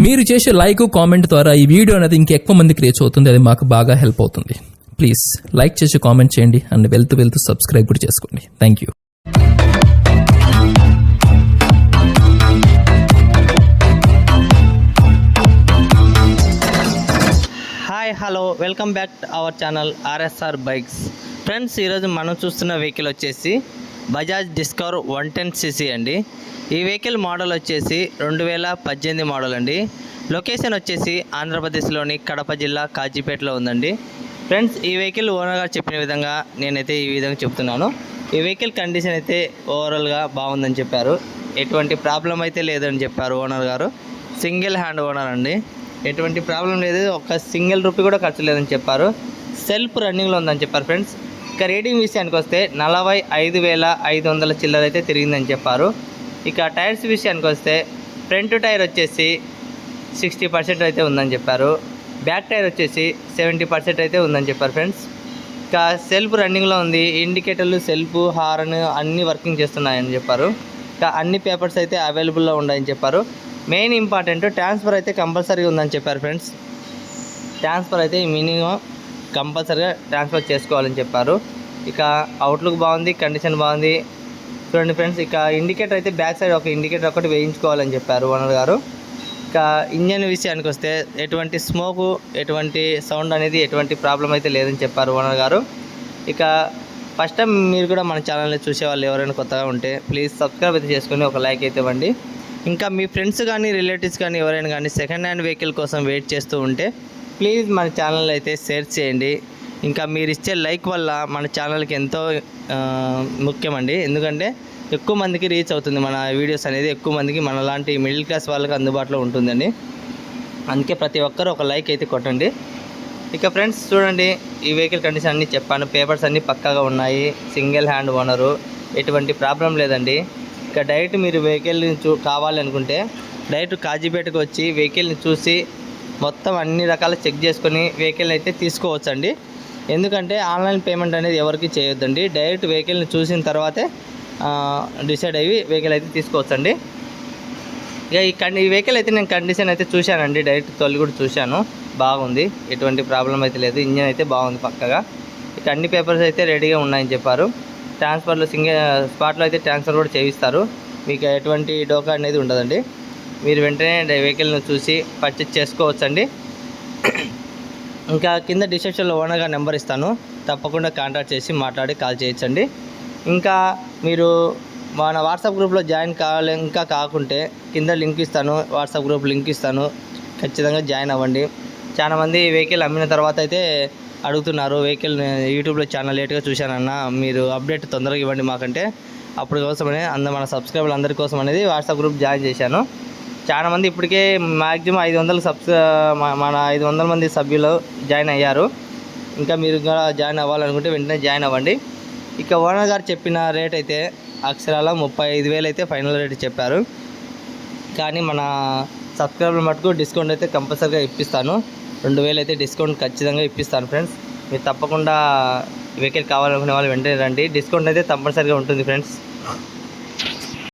మీరు చేసే like comment ద్వారా ఈ వీడియో అనేది ఇంకెక్కువ మందికి రీచ్ అవుతుంది. అది మాకు బాగా హెల్ప్ అవుతుంది. ప్లీజ్ లైక్ చేసి కామెంట్ చేయండి అండ్ వెళ్తూ సబ్స్క్రైబ్ కూడా చేసుకోండి. Thank you. Hi hello welcome back to our channel RSR bikes. Friends, ఈరోజు మనం చూస్తున్న వెహికల్ వచ్చేసి బజాజ్ డిస్కవర్ 110cc అండి. ఈ వెహికల్ మోడల్ వచ్చేసి 2018 మోడల్ అండి. లొకేషన్ వచ్చేసి ఆంధ్రప్రదేశ్లోని కడప జిల్లా కాజీపేటలో ఉందండి. ఫ్రెండ్స్, ఈ వెహికల్ ఓనర్ గారు చెప్పిన విధంగా నేనైతే ఈ విధంగా చెప్తున్నాను. ఈ వెహికల్ కండిషన్ అయితే ఓవరాల్గా బాగుందని చెప్పారు. ఎటువంటి ప్రాబ్లం అయితే లేదని చెప్పారు ఓనర్ గారు. సింగిల్ హ్యాండ్ ఓనర్ అండి. ఎటువంటి ప్రాబ్లం లేదు, ఒక్క సింగిల్ రూపీ కూడా ఖర్చు లేదని చెప్పారు. సెల్ఫ్ రన్నింగ్లో ఉందని చెప్పారు. ఫ్రెండ్స్, ఇక రేటింగ్ విషయానికి వస్తే 45,500 చిల్లర అయితే తిరిగిందని చెప్పారు. ఇక టైర్స్ విషయానికి వస్తే ఫ్రంట్ టైర్ వచ్చేసి 60% అయితే ఉందని చెప్పారు. బ్యాక్ టైర్ వచ్చేసి 70% అయితే ఉందని చెప్పారు. ఫ్రెండ్స్, ఇక సెల్ఫ్ రన్నింగ్లో ఉంది. ఇండికేటర్లు, సెల్ఫ్, హార్న్ అన్నీ వర్కింగ్ చేస్తున్నాయని చెప్పారు. ఇక అన్ని పేపర్స్ అయితే అవైలబుల్లో ఉన్నాయని చెప్పారు. మెయిన్ ఇంపార్టెంట్ ట్రాన్స్ఫర్ అయితే కంపల్సరీగా ఉందని చెప్పారు. ఫ్రెండ్స్, ట్రాన్స్ఫర్ అయితే మినిమం కంపల్సరీగా ట్రాన్స్ఫర్ చేసుకోవాలని చెప్పారు. ఇక అవుట్లుక్ బాగుంది, కండిషన్ బాగుంది. చూడండి ఫ్రెండ్స్, ఇక ఇండికేటర్ అయితే బ్యాక్ సైడ్ ఒక ఇండికేటర్ ఒకటి వేయించుకోవాలని చెప్పారు ఓనర్ గారు. ఇక ఇంజన్ విషయానికి వస్తే ఎటువంటి స్మోకు, ఎటువంటి సౌండ్ అనేది ఎటువంటి ప్రాబ్లం అయితే లేదని చెప్పారు ఓనర్ గారు. ఇక ఫస్ట్ టైం మీరు కూడా మన ఛానల్ని చూసే వాళ్ళు ఎవరైనా కొత్తగా ఉంటే ప్లీజ్ సబ్స్క్రైబ్ అయితే చేసుకొని ఒక లైక్ అయితే ఇవ్వండి. ఇంకా మీ ఫ్రెండ్స్ కానీ రిలేటివ్స్ కానీ ఎవరైనా కానీ సెకండ్ హ్యాండ్ వెహికల్ కోసం వెయిట్ చేస్తూ ఉంటే ప్లీజ్ మన ఛానల్ అయితే షేర్ చేయండి. ఇంకా మీరు ఇచ్చే లైక్ వల్ల మన ఛానల్కి ఎంతో ముఖ్యమండి. ఎందుకంటే ఎక్కువ మందికి రీచ్ అవుతుంది మన వీడియోస్ అనేది, ఎక్కువ మందికి మనలాంటి మిడిల్ క్లాస్ వాళ్ళకి అందుబాటులో ఉంటుందండి. అందుకే ప్రతి ఒక్కరు ఒక లైక్ అయితే కొట్టండి. ఇక ఫ్రెండ్స్ చూడండి, ఈ వెహికల్ కండిషన్ అన్నీ చెప్పాను. పేపర్స్ అన్నీ పక్కాగా ఉన్నాయి. సింగిల్ హ్యాండ్ ఓనరు, ఎటువంటి ప్రాబ్లం లేదండి. ఇక డైరెక్ట్ మీరు వెహికల్ని కావాలనుకుంటే డైరెక్ట్ కాజీపేటకు వచ్చి వెహికల్ని చూసి మొత్తం అన్ని రకాల చెక్ చేసుకొని వెహికల్ని అయితే తీసుకోవచ్చండి. ఎందుకంటే ఆన్లైన్ పేమెంట్ అనేది ఎవరికి చేయొద్దండి. డైరెక్ట్ వెహికల్ని చూసిన తర్వాతే డిసైడ్ అయ్యి వెహికల్ అయితే తీసుకోవచ్చండి. ఇక ఈ వెహికల్ అయితే నేను కండిషన్ అయితే చూశానండి. డైరెక్ట్ తొలి కూడా చూశాను, బాగుంది, ఎటువంటి ప్రాబ్లం అయితే లేదు. ఇంజన్ అయితే బాగుంది పక్కగా. ఇక అన్ని పేపర్స్ అయితే రెడీగా ఉన్నాయని చెప్పారు. ట్రాన్స్ఫర్లో సింగిల్ స్పాట్లో అయితే ట్రాన్స్ఫర్ కూడా చేయిస్తారు. మీకు ఎటువంటి డోకా అనేది ఉండదండి. మీరు వెంటనే వెహికల్ను చూసి పర్చేజ్ చేసుకోవచ్చండి. ఇంకా కింద డిస్క్రిప్షన్లో ఓనర్గా నెంబర్ ఇస్తాను, తప్పకుండా కాంటాక్ట్ చేసి మాట్లాడి కాల్ చేయొచ్చండి. ఇంకా మీరు మన వాట్సాప్ గ్రూప్లో జాయిన్ కావాలి, ఇంకా కాకుంటే కింద లింక్ ఇస్తాను, వాట్సాప్ గ్రూప్ లింక్ ఇస్తాను, ఖచ్చితంగా జాయిన్ అవ్వండి. చాలామంది వెహికల్ అమ్మిన తర్వాత అయితే అడుగుతున్నారు, వెహికల్ యూట్యూబ్లో చాలా లేట్గా చూశానన్న, మీరు అప్డేట్ తొందరగా ఇవ్వండి మాకంటే. అప్పుడు కోసమనే మన సబ్స్క్రైబర్లు అందరి కోసం అనేది వాట్సాప్ గ్రూప్ జాయిన్ చేశాను. చాలామంది ఇప్పటికే మ్యాక్సిమం 500 మన 500 మంది సభ్యులు జాయిన్ అయ్యారు. ఇంకా మీరు కూడా జాయిన్ అవ్వాలనుకుంటే వెంటనే జాయిన్ అవ్వండి. ఇక ఓనర్ గారు చెప్పిన రేట్ అయితే అక్షరాల 35,000 అయితే ఫైనల్ రేట్ చెప్పారు. కానీ మన సబ్స్క్రైబర్ల మటుకు డిస్కౌంట్ అయితే కంపల్సరీగా ఇప్పిస్తాను. 2,000 అయితే డిస్కౌంట్ ఖచ్చితంగా ఇప్పిస్తాను. ఫ్రెండ్స్, మీరు తప్పకుండా వెహికల్ కావాలనుకునే వాళ్ళు వెంటనే రండి. డిస్కౌంట్ అయితే తప్పనిసరిగా ఉంటుంది ఫ్రెండ్స్.